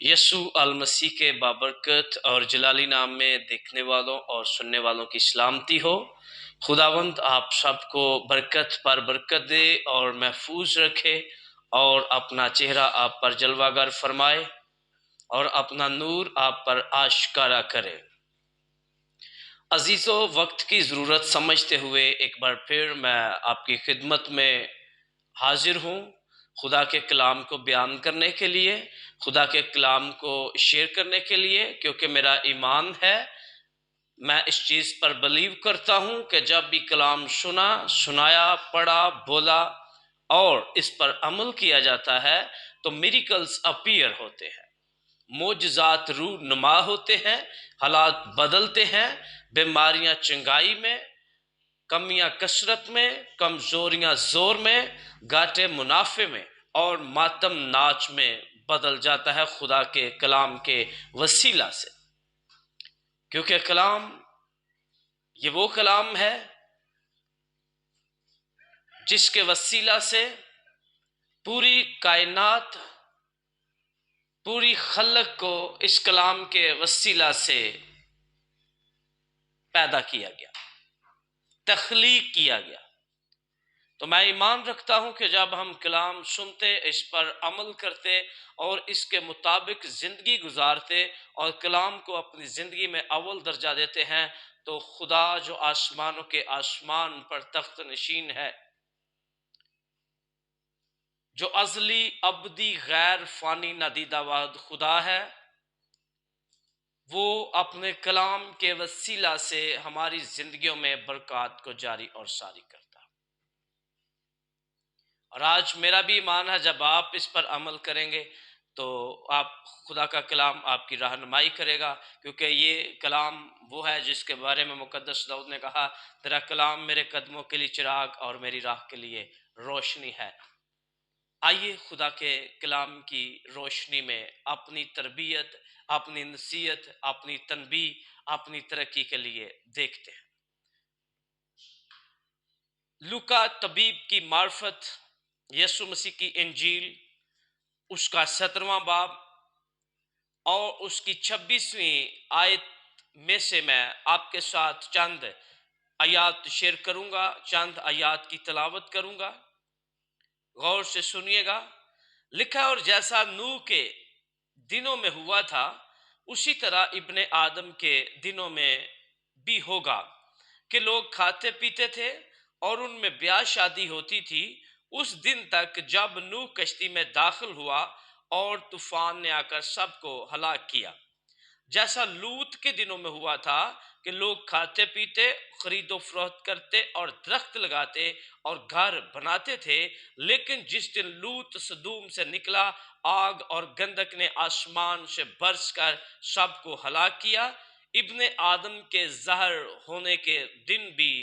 यसु अल मसीह के बाबरकत और जलाली नाम में देखने वालों और सुनने वालों की सलामती हो। खुदावंद आप सबको बरकत पर बरकत दे और महफूज रखे और अपना चेहरा आप पर जलवागर फरमाए और अपना नूर आप पर आश्कारा करे। अजीज़ो, वक्त की ज़रूरत समझते हुए एक बार फिर मैं आपकी खिदमत में हाजिर हूँ खुदा के कलाम को बयान करने के लिए, खुदा के कलाम को शेयर करने के लिए, क्योंकि मेरा ईमान है, मैं इस चीज़ पर बिलीव करता हूँ कि जब भी कलाम सुना, सुनाया, पढ़ा, बोला और इस पर अमल किया जाता है तो मिरेकल्स अपीयर होते हैं, मोजज़ात रूह नुमा होते हैं, हालात बदलते हैं, बीमारियां चंगाई में, कमियां कसरत में, कमजोरियां जोर में, घाटे मुनाफे में और मातम नाच में बदल जाता है खुदा के कलाम के वसीला से। क्योंकि कलाम ये वो कलाम है जिसके वसीला से पूरी कायनात, पूरी खलक को इस कलाम के वसीला से पैदा किया गया, तख्लीक किया गया। तो मैं ईमान रखता हूं कि जब हम कलाम सुनते, इस पर अमल करते और इसके मुताबिक जिंदगी गुजारते और कलाम को अपनी जिंदगी में अव्वल दर्जा देते हैं, तो खुदा जो आसमानों के आसमान पर तख्त नशीन है, जो अजली अबदी गैर फानी नादीदावाद खुदा है, वो अपने कलाम के वसीला से हमारी जिंदगियों में बरकत को जारी और सारी करता। और आज मेरा भी ईमान है, जब आप इस पर अमल करेंगे तो आप खुदा का कलाम आपकी रहनुमाई करेगा, क्योंकि ये कलाम वो है जिसके बारे में मुकद्दस दाऊद ने कहा, तेरा कलाम मेरे कदमों के लिए चिराग और मेरी राह के लिए रोशनी है। आइए खुदा के कलाम की रोशनी में अपनी तरबियत, अपनी नसीहत, अपनी तनबी, अपनी तरक्की के लिए देखते हैं। लूका तबीब की मार्फत यसु मसीह की इंजील, उसका 17वां बाब और उसकी 26वीं आयत में से मैं आपके साथ चंद आयात शेयर करूंगा, चंद आयात की तलावत करूंगा। गौर से सुनिएगा। लिखा, और जैसा नूह के दिनों में हुआ था उसी तरह इब्ने आदम के दिनों में भी होगा, कि लोग खाते पीते थे और उनमें ब्याह शादी होती थी, उस दिन तक जब नूह कश्ती में दाखिल हुआ और तूफान ने आकर सबको हलाक किया। जैसा लूत के दिनों में हुआ था कि लोग खाते पीते, खरीदो फरोख्त करते और दरख्त लगाते और घर बनाते थे, लेकिन जिस दिन लूत सदूम से निकला, आग और गंधक ने आसमान से बरस कर सबको हलाक किया। इब्ने आदम के ज़हर होने के दिन भी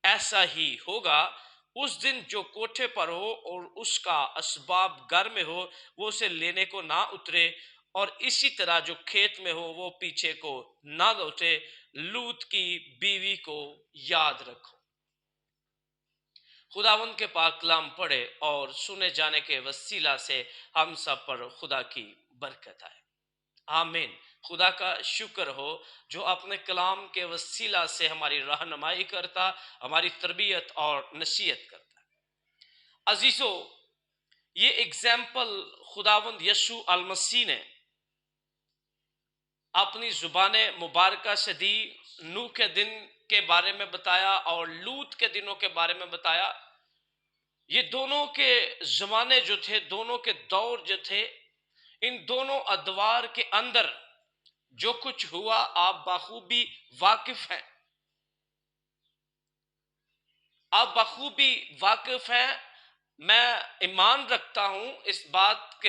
ऐसा ही होगा। उस दिन जो कोठे पर हो और उसका असबाब घर में हो, वो उसे लेने को ना उतरे, और इसी तरह जो खेत में हो वो पीछे को ना लौटे। लूत की बीवी को याद रखो। खुदावंद के पाक कलाम पढ़े और सुने जाने के वसीला से हम सब पर खुदा की बरकत आए। आमीन। खुदा का शुक्र हो जो अपने कलाम के वसीला से हमारी रहनुमाई करता, हमारी तरबियत और नसीहत करता। अजीजो, ये एग्जाम्पल खुदावंद यसु अल मसीह ने अपनी जुबाने मुबारका से दी। नूह के दिन के बारे में बताया और लूत के दिनों के बारे में बताया। ये दोनों के जमाने जो थे, दोनों के दौर जो थे, इन दोनों अदवार के अंदर जो कुछ हुआ आप बखूबी वाकिफ हैं, आप बखूबी वाकिफ हैं। मैं ईमान रखता हूं इस बात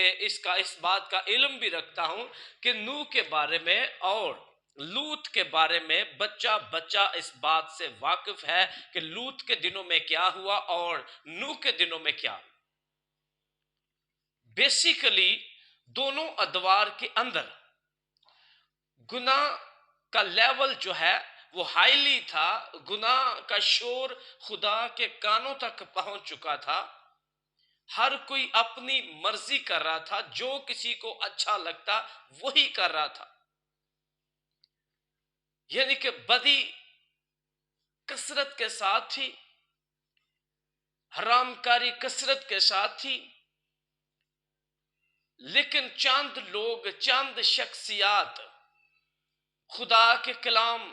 का इल्म भी रखता हूं कि नूह के बारे में और लूत के बारे में बच्चा बच्चा इस बात से वाकिफ है कि लूत के दिनों में क्या हुआ और नूह के दिनों में क्या। बेसिकली दोनों अदवार के अंदर गुनाह का लेवल जो है वो हाईली था। गुनाह का शोर खुदा के कानों तक पहुंच चुका था। हर कोई अपनी मर्जी कर रहा था, जो किसी को अच्छा लगता वही कर रहा था। यानी कि बदी कसरत के साथ थी, हरामकारी कसरत के साथ थी, लेकिन चंद लोग, चंद शख्सियात खुदा के कलाम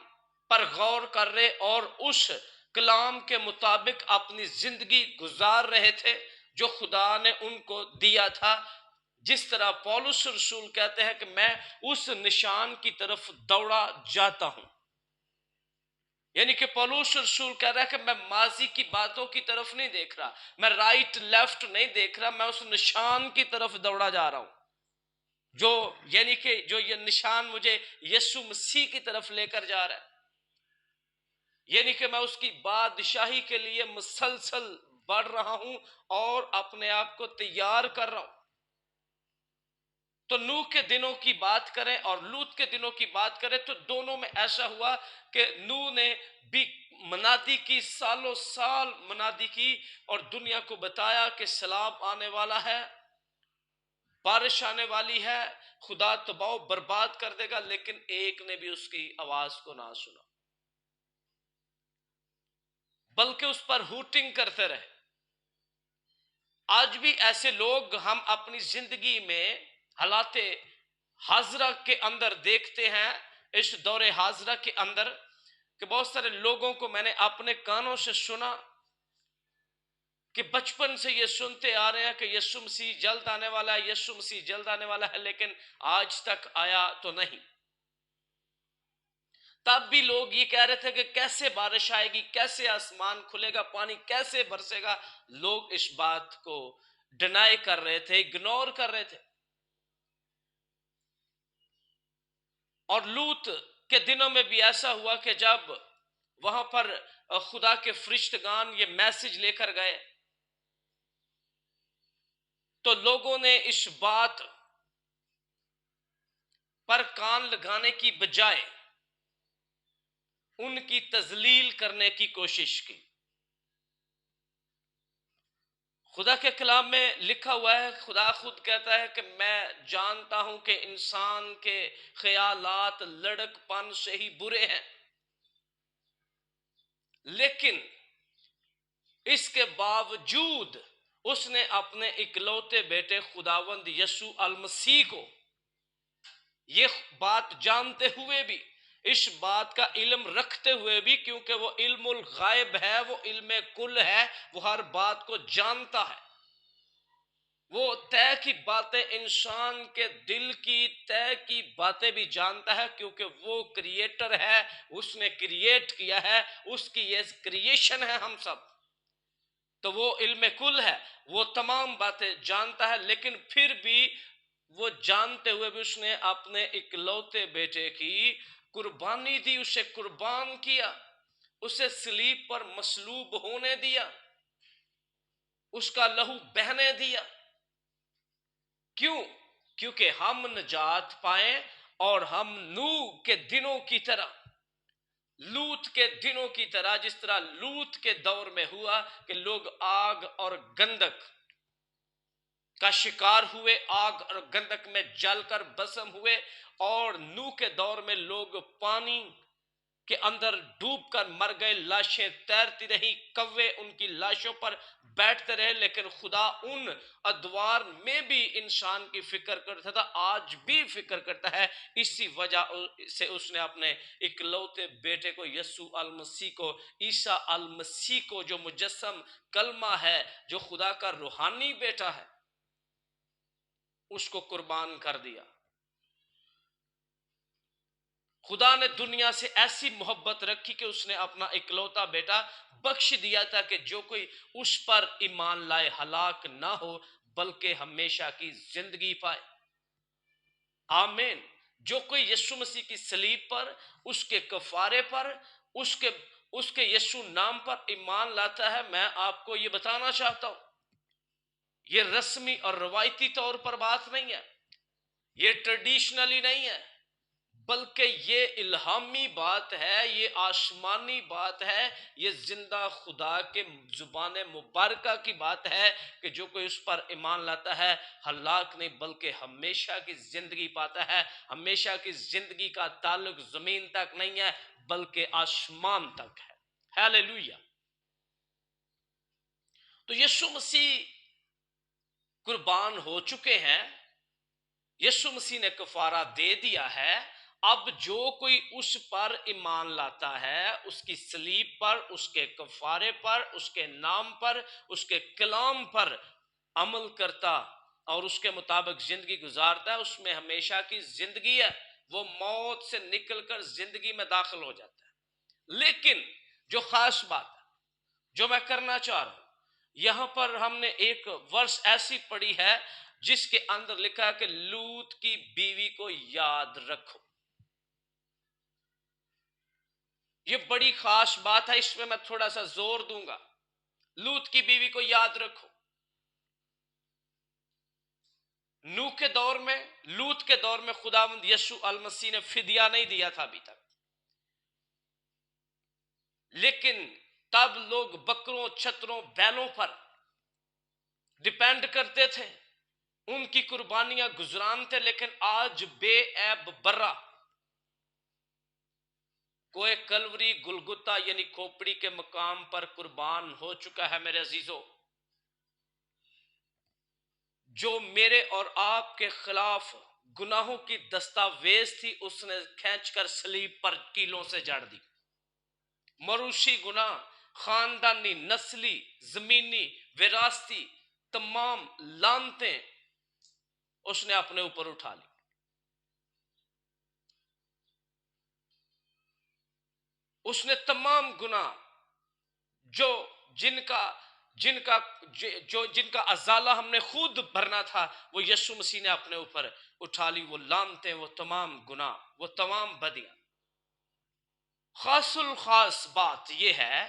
पर गौर कर रहे और उस कलाम के मुताबिक अपनी जिंदगी गुजार रहे थे जो खुदा ने उनको दिया था। जिस तरह पौलुस रसूल कहते हैं कि मैं उस निशान की तरफ दौड़ा जाता हूं। यानी कि पौलुस रसूल कह रहा है कि मैं माजी की बातों की तरफ नहीं देख रहा, मैं राइट लेफ्ट नहीं देख रहा, मैं उस निशान की तरफ दौड़ा जा रहा हूं जो, यानी कि जो ये निशान मुझे यीशु मसीह की तरफ लेकर जा रहा है। यानी कि मैं उसकी बादशाही के लिए मुसलसल बढ़ रहा हूं और अपने आप को तैयार कर रहा हूं। तो नूह के दिनों की बात करें और लूत के दिनों की बात करें तो दोनों में ऐसा हुआ कि नूह ने भी मनादी की, सालों साल मनादी की और दुनिया को बताया कि सैलाब आने वाला है, बारिश आने वाली है, खुदा तबाह बर्बाद कर देगा, लेकिन एक ने भी उसकी आवाज को ना सुना, बल्कि उस पर हूटिंग करते रहे। आज भी ऐसे लोग हम अपनी जिंदगी में हालाते हाजरा के अंदर देखते हैं, इस दौरे हाजरा के अंदर, कि बहुत सारे लोगों को मैंने अपने कानों से सुना कि बचपन से ये सुनते आ रहे हैं कि यीशु मसीह जल्द आने वाला है, यीशु मसीह जल्द आने वाला है, लेकिन आज तक आया तो नहीं। तब भी लोग ये कह रहे थे कि कैसे बारिश आएगी, कैसे आसमान खुलेगा, पानी कैसे बरसेगा। लोग इस बात को डिनाई कर रहे थे, इग्नोर कर रहे थे। और लूत के दिनों में भी ऐसा हुआ कि जब वहां पर खुदा के फरिश्तगान ये मैसेज लेकर गए तो लोगों ने इस बात पर कान लगाने की बजाय उनकी तजलील करने की कोशिश की। खुदा के कलाम में लिखा हुआ है, खुदा खुद कहता है कि मैं जानता हूं कि इंसान के ख्यालात लड़कपन से ही बुरे हैं, लेकिन इसके बावजूद उसने अपने इकलौते बेटे खुदावंद यीशु अल मसीह को, ये बात जानते हुए भी, इस बात का इल्म रखते हुए भी, क्योंकि वो इल्मुल गायब है, वो इल्म कुल है, वो हर बात को जानता है, वो तय की बातें, इंसान के दिल की तय की बातें भी जानता है, क्योंकि वो क्रिएटर है, उसने क्रिएट किया है, उसकी ये क्रिएशन है हम सब। तो वो इल्म कुल है, वो तमाम बातें जानता है, लेकिन फिर भी वो जानते हुए भी उसने अपने इकलौते बेटे की कुर्बानी दी, उसे कुर्बान किया, उसे सलीब पर मसलूब होने दिया, उसका लहू बहने दिया। क्यों? क्योंकि हम निजात पाए और हम नूह के दिनों की तरह, लूत के दिनों की तरह, जिस तरह लूत के दौर में हुआ कि लोग आग और गंधक का शिकार हुए, आग और गंधक में जलकर भस्म हुए, और नूह के दौर में लोग पानी के अंदर डूबकर मर गए, लाशें तैरती रही, कौवे उनकी लाशों पर बैठते रहे, लेकिन खुदा उन अदवार में भी इंसान की फिक्र करता था, आज भी फिक्र करता है। इसी वजह से उसने अपने इकलौते बेटे को, यीशु अल मसीह को, ईसा अल मसीह को, जो मुजस्सम कलमा है, जो खुदा का रूहानी बेटा है, उसको कुर्बान कर दिया। खुदा ने दुनिया से ऐसी मोहब्बत रखी कि उसने अपना इकलौता बेटा बख्श दिया था कि जो कोई उस पर ईमान लाए हलाक ना हो, बल्कि हमेशा की जिंदगी पाए। आमीन। जो कोई यीशु मसीह की सलीब पर, उसके कफारे पर, उसके उसके यीशु नाम पर ईमान लाता है, मैं आपको यह बताना चाहता हूं, यह रस्मी और रवायती तौर पर बात नहीं है, यह ट्रेडिशनली नहीं है, बल्कि ये इल्हामी बात है, ये आसमानी बात है, ये जिंदा खुदा के जुबान मुबारका की बात है कि जो कोई उस पर ईमान लाता है हलाक नहीं बल्कि हमेशा की जिंदगी पाता है। हमेशा की जिंदगी का ताल्लुक जमीन तक नहीं है बल्कि आसमान तक है। हालेलुया। तो यीशु मसीह कुर्बान हो चुके हैं, यीशु मसीह ने कफारा दे दिया है। अब जो कोई उस पर ईमान लाता है, उसकी सलीब पर, उसके कफारे पर, उसके नाम पर, उसके कलाम पर अमल करता और उसके मुताबिक जिंदगी गुजारता है, उसमें हमेशा की जिंदगी है। वो मौत से निकलकर जिंदगी में दाखिल हो जाता है। लेकिन जो खास बात है जो मैं करना चाह रहा हूं, यहां पर हमने एक वर्ष ऐसी पढ़ी है जिसके अंदर लिखा है कि लूत की बीवी को याद रखो। ये बड़ी खास बात है, इसमें मैं थोड़ा सा जोर दूंगा। लूत की बीवी को याद रखो। नूह के दौर में, लूत के दौर में खुदावंद यीशु अल मसीह ने फिदिया नहीं दिया था अभी तक, लेकिन तब लोग बकरों, छतरों, बैलों पर डिपेंड करते थे, उनकी कुर्बानियां गुजरान थे। लेकिन आज बेऐब बर्रा कोई कलवरी गुलगुता यानी खोपड़ी के मकाम पर कुर्बान हो चुका है। मेरे अजीजों, जो मेरे और आपके खिलाफ गुनाहों की दस्तावेज थी उसने खींचकर सलीब पर कीलों से जड़ दी। मरूशी गुनाह, खानदानी, नस्ली, जमीनी, विरासती तमाम लानतें उसने अपने ऊपर उठा ली। उसने तमाम गुनाह जो जिनका जिनका जो जिनका अजाला हमने खुद भरना था, वो यीशु मसीह ने अपने ऊपर उठा ली। वो लानतें, वो तमाम गुनाह, वो तमाम बदियां। खासुल खास बात यह है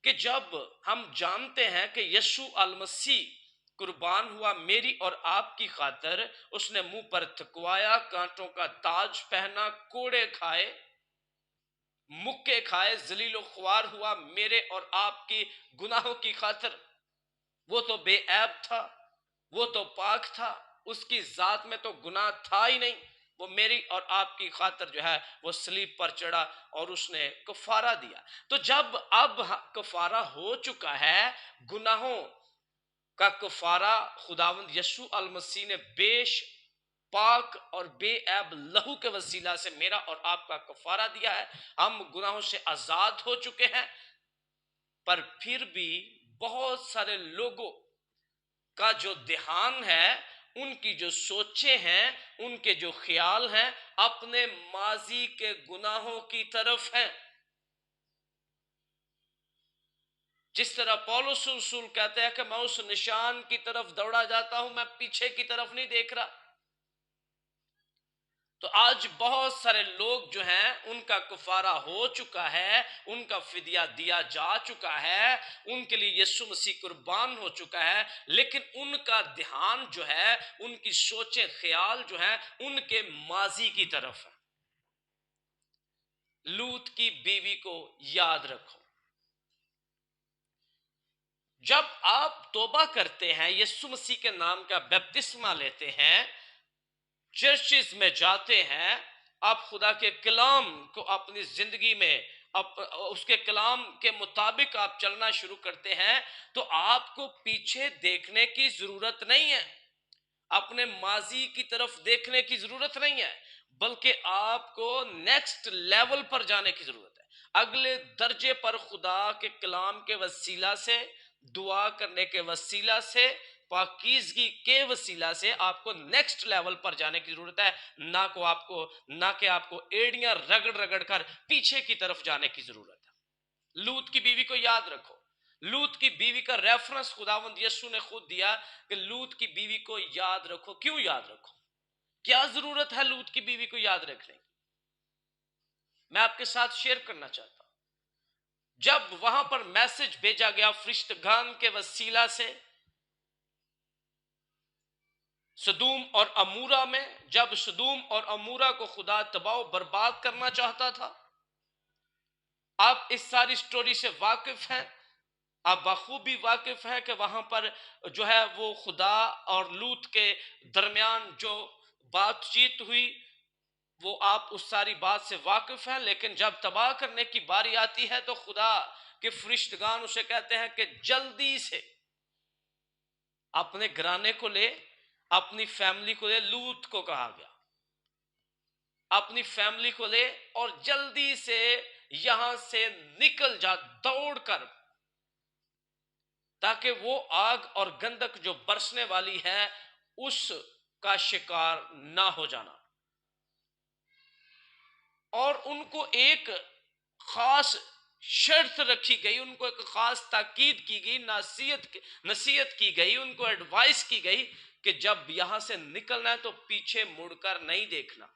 कि जब हम जानते हैं कि यीशु अल मसीह कुर्बान हुआ मेरी और आपकी खातर, उसने मुंह पर थकवाया, कांटों का ताज पहना, कोड़े खाए, मुक्के खाए, जलीलो ख्वार हुआ मेरे और आपकी गुनाहों की खातर। वो तो बेऐब था, वो तो पाक था, उसकी जात में तो गुनाह था ही नहीं। वो मेरी और आपकी खातर जो है वो सलीब पर चढ़ा और उसने कफारा दिया। तो जब अब कफारा हो चुका है, गुनाहों का कफारा खुदावंद यीशु अल मसीह ने बेश पाक और बेऐब लहू के वसीला से मेरा और आपका कफारा दिया है। हम गुनाहों से आजाद हो चुके हैं। पर फिर भी बहुत सारे लोगों का जो ध्यान है, उनकी जो सोचे हैं, उनके जो ख्याल हैं, अपने माजी के गुनाहों की तरफ हैं। जिस तरह पौलुस रसूल कहते हैं कि मैं उस निशान की तरफ दौड़ा जाता हूं, मैं पीछे की तरफ नहीं देख रहा। तो आज बहुत सारे लोग जो हैं उनका कुफारा हो चुका है, उनका फिदिया दिया जा चुका है, उनके लिए यीशु मसीह कुर्बान हो चुका है, लेकिन उनका ध्यान जो है, उनकी सोचे ख्याल जो है उनके माजी की तरफ है। लूत की बीवी को याद रखो। जब आप तौबा करते हैं, यीशु मसीह के नाम का बपतिस्मा लेते हैं, चर्चिस में जाते हैं, आप खुदा के कलाम को अपनी जिंदगी में उसके कलाम के मुताबिक आप चलना शुरू करते हैं, तो आपको पीछे देखने की जरूरत नहीं है, अपने माजी की तरफ देखने की जरूरत नहीं है, बल्कि आपको नेक्स्ट लेवल पर जाने की जरूरत है। अगले दर्जे पर खुदा के कलाम के वसीला से, दुआ करने के वसीला से, पाकीज़गी के वसीला से आपको नेक्स्ट लेवल पर जाने की जरूरत है। ना कि आपको एड़ियां रगड़ रगड़ कर पीछे की तरफ जाने की जरूरत है। लूत की बीवी को याद रखो। लूत की बीवी का रेफरेंस खुदावंद यीशु ने खुद दिया कि लूत की बीवी को याद रखो। क्यों याद रखो? क्या जरूरत है लूत की बीवी को याद रखने की? मैं आपके साथ शेयर करना चाहता हूं। जब वहां पर मैसेज भेजा गया फरिश्तगान के वसीला से, सदूम और अमूरा में, जब सदूम और अमूरा को खुदा तबाह बर्बाद करना चाहता था। आप इस सारी स्टोरी से वाकिफ हैं, आप बखूबी वाकिफ हैं कि वहां पर जो है वो खुदा और लूत के दरमियान जो बातचीत हुई, वो आप उस सारी बात से वाकिफ हैं। लेकिन जब तबाह करने की बारी आती है तो खुदा के फरिश्तगान उसे कहते हैं कि जल्दी से अपने घराने को ले, अपनी फैमिली को ले। लूत को कहा गया अपनी फैमिली को ले और जल्दी से यहां से निकल जा, दौड़कर, ताकि वो आग और गंधक जो बरसने वाली है उसका शिकार ना हो जाना। और उनको एक खास शर्त रखी गई, उनको एक खास ताकीद की गई, नसीहत की गई, उनको एडवाइस की गई कि जब यहां से निकलना है तो पीछे मुड़कर नहीं देखना,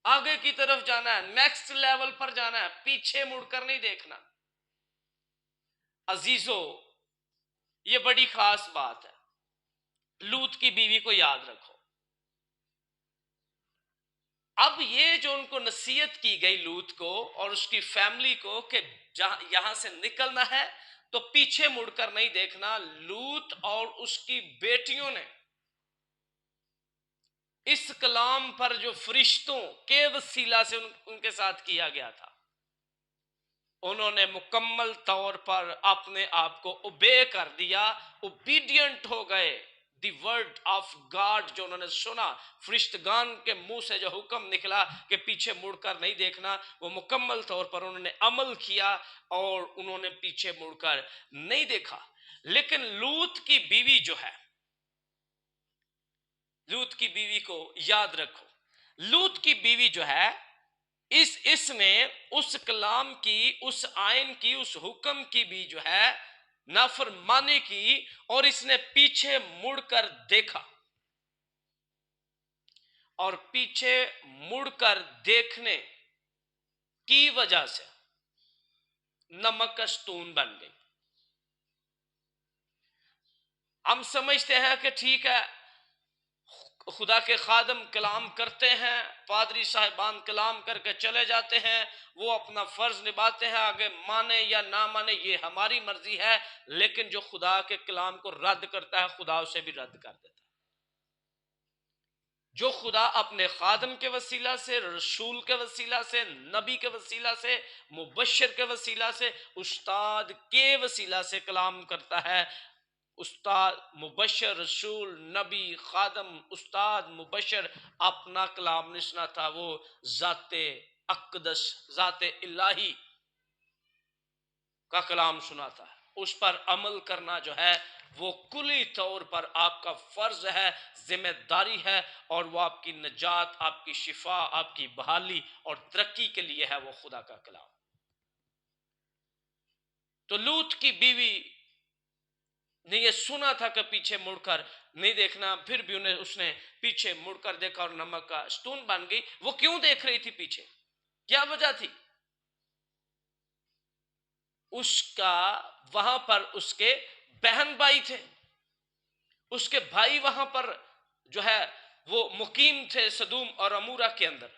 आगे की तरफ जाना है, नेक्स्ट लेवल पर जाना है, पीछे मुड़कर नहीं देखना। अजीजों, ये बड़ी खास बात है, लूत की बीवी को याद रखो। अब ये जो उनको नसीहत की गई लूत को और उसकी फैमिली को कि यहां से निकलना है तो पीछे मुड़कर नहीं देखना, लूत और उसकी बेटियों ने इस कलाम पर जो फरिश्तों के वसीला से उनके साथ किया गया था, उन्होंने मुकम्मल तौर पर अपने आप को ओबे कर दिया, ओबीडियंट हो गए। द वर्ड ऑफ गॉड जो उन्होंने सुना, फरिश्तगान के मुंह से जो हुक्म निकला कि पीछे मुड़कर नहीं देखना, वो मुकम्मल तौर पर उन्होंने अमल किया और उन्होंने पीछे मुड़कर नहीं देखा। लेकिन लूत की बीवी जो है, लूत की बीवी को याद रखो। लूत की बीवी जो है, इसने उस कलाम की, उस आयन की, उस हुक्म की भी जो है नाफरमानी की और इसने पीछे मुड़कर देखा। और पीछे मुड़कर देखने की वजह से नमकस्तून बन गई। हम समझते हैं कि ठीक है, खुदा के खादम कलाम करते हैं, पादरी साहिबान कलाम करके चले जाते हैं, वो अपना फर्ज निभाते हैं, आगे माने या ना माने ये हमारी मर्जी है। लेकिन जो खुदा के कलाम को रद्द करता है, खुदा उसे भी रद्द कर देता है। जो खुदा अपने खादम के वसीला से, रसूल के वसीला से, नबी के वसीला से, मुबश्शिर के वसीला से, उस्ताद के वसीला से कलाम करता है, उस्ताद, मुबश्शिर, रसूल, नबी, खादम, उस्ताद, मुबश्शिर, अपना कलाम नहीं सुनाता, वो जाते अक़दस, जाते इलाही का कलाम सुनाता है। उस पर अमल करना जो है वो कुली तौर पर आपका फर्ज है, जिम्मेदारी है, और वो आपकी नजात, आपकी शिफा, आपकी बहाली और तरक्की के लिए है वो खुदा का कलाम। तो लूत की बीवी ने ये सुना था कि पीछे मुड़कर नहीं देखना, फिर भी उसने पीछे मुड़कर देखा और नमक का स्तून बन गई। वो क्यों देख रही थी पीछे, क्या वजह थी? उसका वहां पर उसके बहन भाई थे, उसके भाई वहां पर जो है वो मुकीम थे सदूम और अमूरा के अंदर।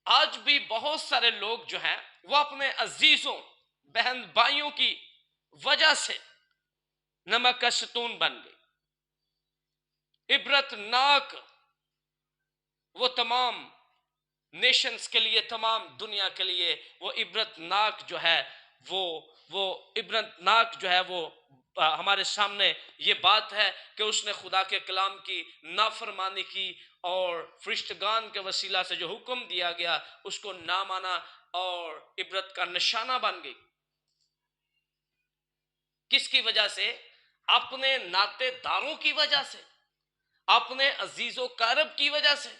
आज भी बहुत सारे लोग जो हैं वो अपने अजीजों, बहन भाइयों की वजह से नमक का शतून बन गई। इबरतनाक, वो तमाम नेशंस के लिए, तमाम दुनिया के लिए वो इबरतनाक जो है वो इबरतनाक जो है वो हमारे सामने ये बात है कि उसने खुदा के कलाम की नाफरमानी की और फरिश्तगान के वसीला से जो हुक्म दिया गया उसको ना माना और इबरत का निशाना बन गई। किसकी वजह से? अपने नातेदारों की वजह से, अपने अजीजों कारब की वजह से।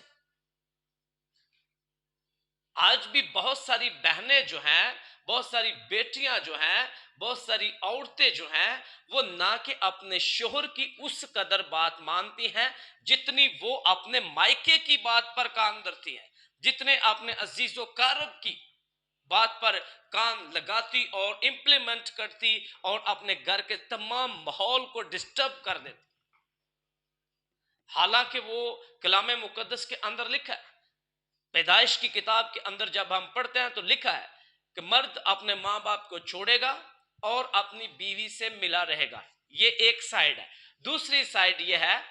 आज भी बहुत सारी बहनें जो हैं, बहुत सारी बेटियां जो हैं, बहुत सारी औरतें जो हैं, वो ना कि अपने शोहर की उस कदर बात मानती हैं जितनी वो अपने मायके की बात पर कान धरती हैं, जितने अपने अजीजों कारब की बात पर कान लगाती और इंप्लीमेंट करती और अपने घर के तमाम माहौल को डिस्टर्ब कर देती। हालांकि वो कलाम मुकद्दस के अंदर लिखा है, पैदाइश की किताब के अंदर जब हम पढ़ते हैं तो लिखा है कि मर्द अपने माँ बाप को छोड़ेगा और अपनी बीवी से मिला रहेगा। ये एक साइड है। दूसरी साइड ये है,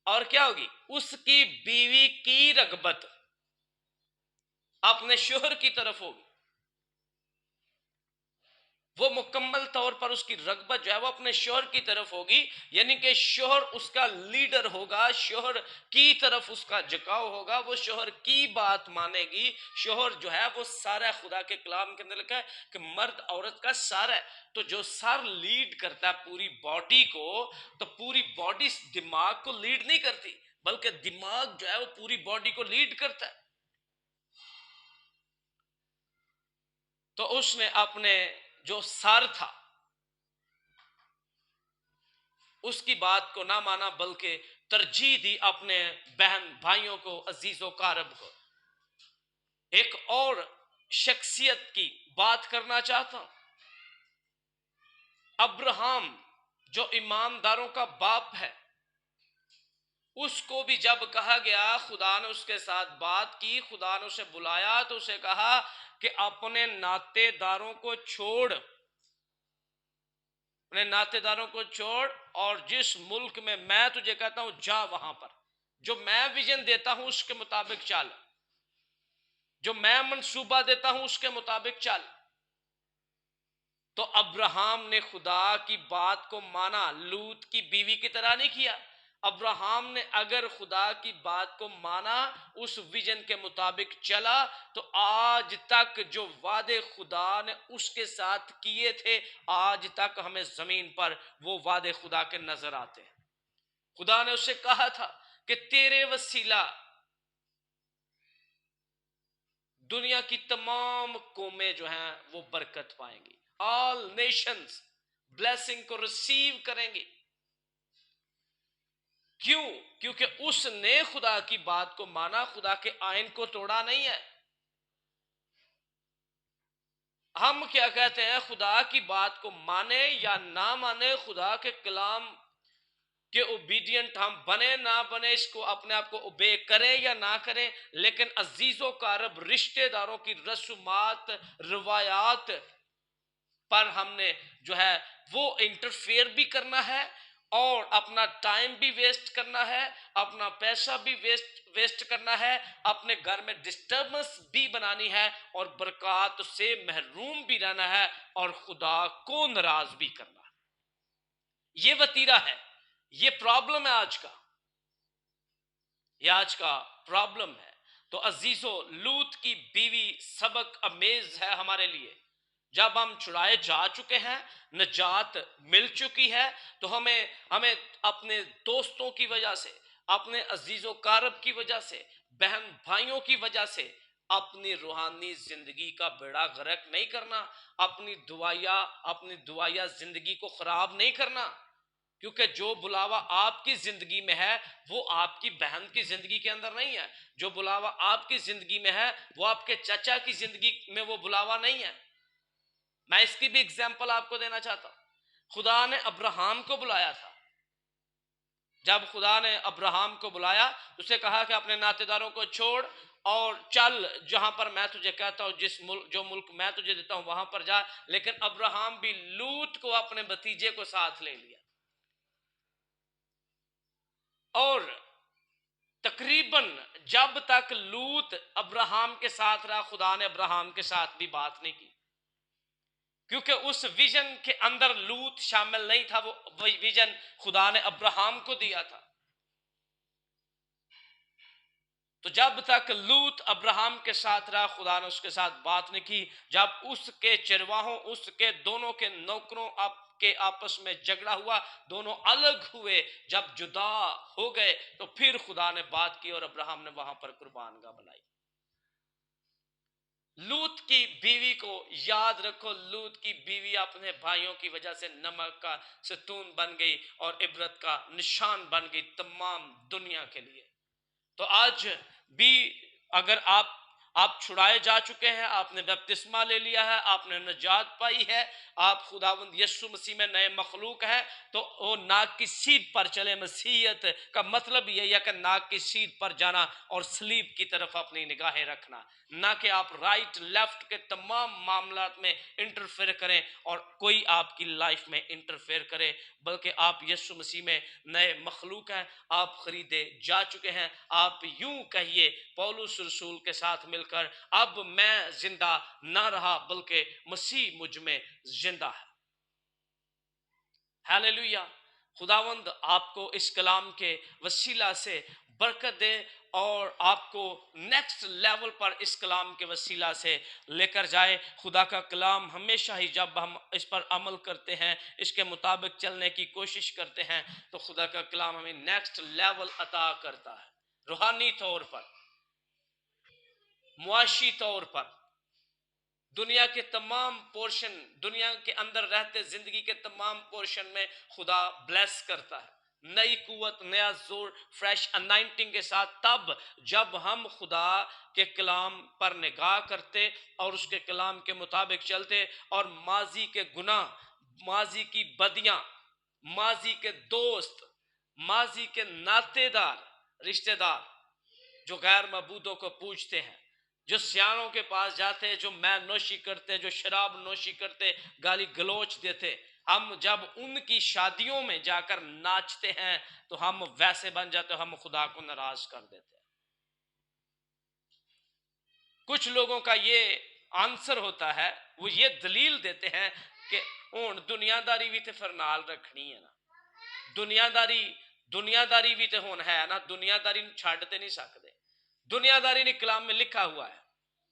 और क्या होगी, उसकी बीवी की रगबत अपने शोहर की तरफ होगी। वो मुकम्मल तौर पर उसकी रगबत जो है वो अपने शोहर की तरफ होगी, यानी कि शोहर उसका लीडर होगा, शोहर की तरफ उसका झुकाव होगा, वो शोहर की बात मानेगी। शोहर जो है वो सारा, खुदा के कलाम के अंदर लिखा है कि मर्द औरत का सार है। तो जो सर लीड करता है पूरी बॉडी को, तो पूरी बॉडी दिमाग को लीड नहीं करती, बल्कि दिमाग जो है वो पूरी बॉडी को लीड करता है। तो उसने अपने जो सर था उसकी बात को ना माना, बल्कि तरजीह दी अपने बहन भाइयों को, अजीजों कारब को। एक और शख्सियत की बात करना चाहता हूं, अब्राहम जो ईमानदारों का बाप है, उसको भी जब कहा गया, खुदा ने उसके साथ बात की, खुदा ने उसे बुलाया तो उसे कहा कि अपने नातेदारों को छोड़, अपने नातेदारों को छोड़ और जिस मुल्क में मैं तुझे कहता हूं जा, वहां पर जो मैं विजन देता हूं उसके मुताबिक चल, जो मैं मंसूबा देता हूं उसके मुताबिक चल। तो अब्राहम ने खुदा की बात को माना, लूत की बीवी की तरह नहीं किया। अब्राहम ने अगर खुदा की बात को माना, उस विजन के मुताबिक चला, तो आज तक जो वादे खुदा ने उसके साथ किए थे, आज तक हमें जमीन पर वो वादे खुदा के नजर आते हैं। खुदा ने उससे कहा था कि तेरे वसीला दुनिया की तमाम कौमें जो हैं वो बरकत पाएंगी, ऑल नेशंस ब्लेसिंग को रिसीव करेंगी। क्यों? क्योंकि उसने खुदा की बात को माना, खुदा के आयन को तोड़ा नहीं है। हम क्या कहते हैं, खुदा की बात को माने या ना माने, खुदा के कलाम के ओबीडियंट हम बने ना बने, इसको अपने आप को ओबे करें या ना करें, लेकिन अजीजों का रब रिश्तेदारों की रसूमात रवायात पर हमने जो है वो इंटरफेयर भी करना है और अपना टाइम भी वेस्ट करना है, अपना पैसा भी वेस्ट करना है, अपने घर में डिस्टर्बेंस भी बनानी है और बरकत से महरूम भी रहना है और खुदा को नाराज भी करना है। ये वतीरा है, ये प्रॉब्लम है आज का, ये आज का प्रॉब्लम है। तो अजीजों, लूत की बीवी सबक अमेज है हमारे लिए। जब हम छुड़ाए जा चुके हैं, निजात मिल चुकी है, तो हमें हमें अपने दोस्तों की वजह से, अपने अजीजों कारब की वजह से, बहन भाइयों की वजह से अपनी रूहानी जिंदगी का बेड़ा गर्क नहीं करना, अपनी दुआया जिंदगी को खराब नहीं करना। क्योंकि जो बुलावा आपकी जिंदगी में है वो आपकी बहन की जिंदगी के अंदर नहीं है। जो बुलावा आपकी जिंदगी में है वो आपके चाचा की जिंदगी में वो बुलावा नहीं है। मैं इसकी भी एग्जाम्पल आपको देना चाहता हूं। खुदा ने अब्राहम को बुलाया था। जब खुदा ने अब्राहम को बुलाया, उसे कहा कि अपने नातेदारों को छोड़ और चल जहां पर मैं तुझे कहता हूं, जो मुल्क मैं तुझे देता हूं वहां पर जा। लेकिन अब्राहम भी लूत को अपने भतीजे को साथ ले लिया और तकरीबन जब तक लूत अब्राहम के साथ रहा, खुदा ने अब्राहम के साथ भी बात नहीं की, क्योंकि उस विजन के अंदर लूत शामिल नहीं था। वो विजन खुदा ने अब्राहम को दिया था। तो जब तक लूत अब्राहम के साथ रहा, खुदा ने उसके साथ बात नहीं की। जब उसके चरवाहों, उसके दोनों के नौकरों के आपस में झगड़ा हुआ, दोनों अलग हुए, जब जुदा हो गए, तो फिर खुदा ने बात की और अब्राहम ने वहां पर कुर्बानगाह बनाई। लूत की बीवी को याद रखो, लूत की बीवी अपने भाइयों की वजह से नमक का सतून बन गई और इबरत का निशान बन गई तमाम दुनिया के लिए। तो आज भी अगर आप आप छुड़ाए जा चुके हैं, आपने बपतिस्मा ले लिया है, आपने निजात पाई है, आप खुदावंद यीशु मसीह में नए मखलूक हैं। तो वो नाक की सीध पर चले। मसीहत का मतलब यही है कि नाक की सीध पर जाना और स्लीप की तरफ अपनी निगाहें रखना, ना कि आप राइट लेफ्ट के तमाम मामलात में इंटरफेयर करें और कोई आपकी लाइफ में इंटरफेयर करे, बल्कि आप यीशु मसीह में नए मखलूक हैं, आप खरीदे जा चुके हैं। आप यूं कहिए पौलुस रसूल के साथ मिलकर, अब मैं जिंदा ना रहा बल्कि मसीह मुझ में जिंदा है। हालेलुया। खुदावंद आपको इस कलाम के वसीला से बरकत दे और आपको नेक्स्ट लेवल पर इस कलाम के वसीला से लेकर जाए। खुदा का कलाम हमेशा ही जब हम इस पर अमल करते हैं, इसके मुताबिक चलने की कोशिश करते हैं, तो खुदा का कलाम हमें नेक्स्ट लेवल अता करता है। रूहानी तौर पर, मुआशी तौर पर, दुनिया के तमाम पोर्शन, दुनिया के अंदर रहते जिंदगी के तमाम पोर्शन में खुदा ब्लेस करता है। नई कुवत, नया जोर, फ्रेश अनाइंटिंग के साथ, तब जब हम खुदा के कलाम पर निगाह करते और उसके कलाम के मुताबिक चलते और माजी के गुनाह, माजी की बदियां, माजी के दोस्त, माजी के नातेदार, रिश्तेदार जो गैर मबूदों को पूजते हैं, जो सियानों के पास जाते, जो मैल नोशी करते, जो शराब नोशी करते, गाली गलोच देते, हम जब उनकी शादियों में जाकर नाचते हैं तो हम वैसे बन जाते, हम खुदा को नाराज कर देते हैं। कुछ लोगों का ये आंसर होता है, वो ये दलील देते हैं कि हुण दुनियादारी भी तो फिर नाल रखनी है ना, दुनियादारी दुनियादारी भी तो हुण है ना, दुनियादारी छड्ड नहीं सकते। दुनियादारी ने कलाम में लिखा हुआ है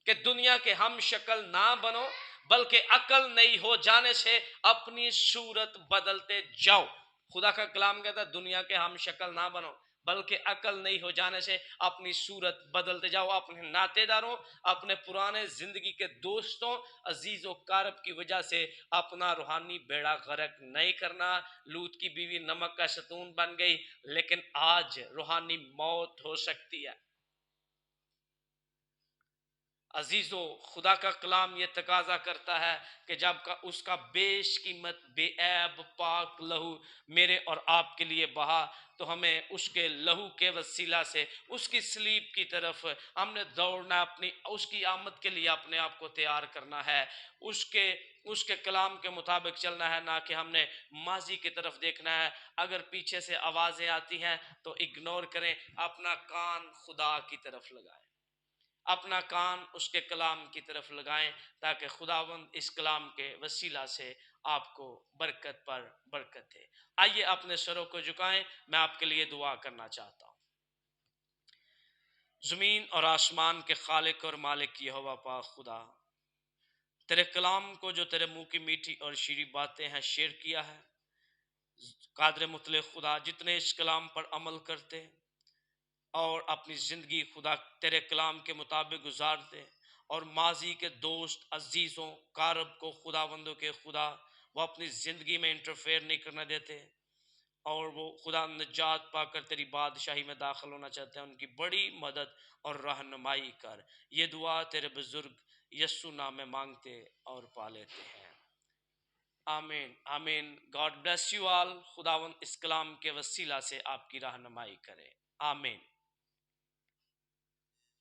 कि दुनिया के हम शक्ल ना बनो, बल्कि अकल नहीं हो जाने से अपनी सूरत बदलते जाओ। खुदा का कलाम कहता है दुनिया के हम शक्ल ना बनो, बल्कि अकल नहीं हो जाने से अपनी सूरत बदलते जाओ। अपने नातेदारों, अपने पुराने जिंदगी के दोस्तों, अजीजों कारब की वजह से अपना रूहानी बेड़ा गर्क नहीं करना। लूत की बीवी नमक का शतून बन गई, लेकिन आज रूहानी मौत हो सकती है। अजीजों, खुदा का कलाम ये तकाजा करता है कि जब का उसका बेशकीमत बेऐब पाक लहू मेरे और आपके लिए बहा, तो हमें उसके लहू के वसीला से उसकी सलीब की तरफ हमने दौड़ना, अपनी उसकी आमद के लिए अपने आप को तैयार करना है, उसके उसके कलाम के मुताबिक चलना है, ना कि हमने माजी की तरफ देखना है। अगर पीछे से आवाज़ें आती हैं तो इग्नोर करें, अपना कान खुदा की तरफ लगाएं, अपना कान उसके कलाम की तरफ लगाएं, ताकि खुदावंद इस कलाम के वसीला से आपको बरकत पर बरकत दे। आइए अपने सरों को झुकाएं, मैं आपके लिए दुआ करना चाहता हूँ। ज़मीन और आसमान के खालिक और मालिक यहोवा पाक खुदा, तेरे कलाम को जो तेरे मुंह की मीठी और शीरी बातें हैं शेयर किया है, कादर मुतलक खुदा, जितने इस कलाम पर अमल करते और अपनी ज़िंदगी खुदा तेरे कलाम के मुताबिक गुजारते और माजी के दोस्त अजीज़ों कारब को खुदावंदों के खुदा वो अपनी ज़िंदगी में इंटरफेयर नहीं करने देते और वो खुदा निजात पाकर तेरी बादशाही में दाखिल होना चाहते हैं, उनकी बड़ी मदद और रहनुमाई कर। ये दुआ तेरे बुजुर्ग यस्सु नाम में मांगते और पा लेते हैं, आमीन आमीन। God bless you all. खुदावंद इस कलाम के वसीला से आपकी रहनुमाई करे, आमीन।